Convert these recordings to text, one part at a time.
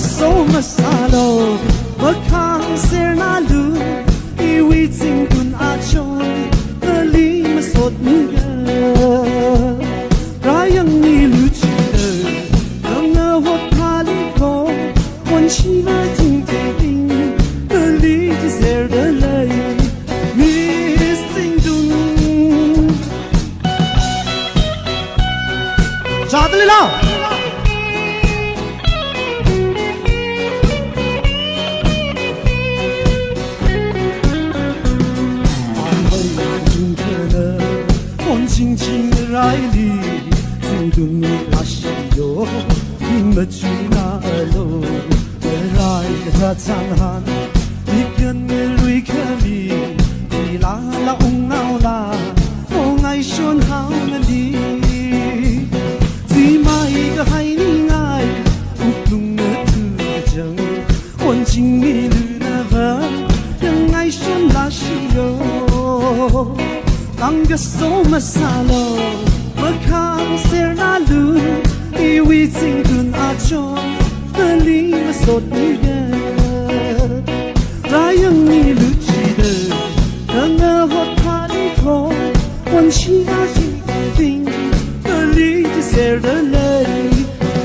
So masalo makang ser na lu iwi ting kun a chon ali masot ni rayang ni lu chi na hot pali ko wan chi na ting ting ali ji ser de lai mi sing dun chadli la轻轻的来里，心中你那西哟，你们去哪喽？来个他长汉，你跟你瑞克里，你拉拉翁奥拉，我爱选好了你，只买一个海你爱，不懂的土生，我情你绿的粉，人爱选那西哟。Langga so masalo makang ser na lu iwi ting kun a chon ali masot ni rayang ni lu chi de na hot party ko wan chi na chi ting ali ji ser de lei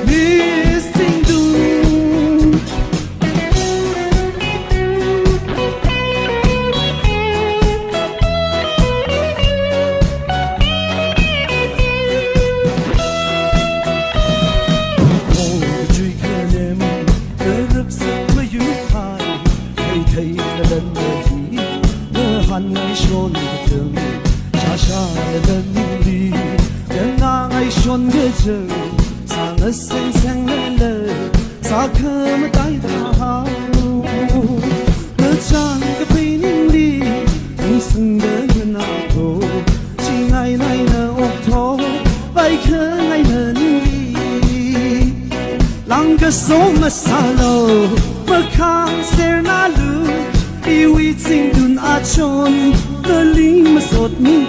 mi sing du ngày xuân thường xa xa lần đi đến ngày xuân cái giờ sang ở sen sen lên lời xa khơi mà tay thao nỡ chàng cái pin đi không xứng đến như nào thôi chỉ ngày này nỡ ôm thô vậy khơi ngày nỡ đi lăng cái số mà xa lâu mà khang ser na lu iwi ting dun a chon the ling masot ni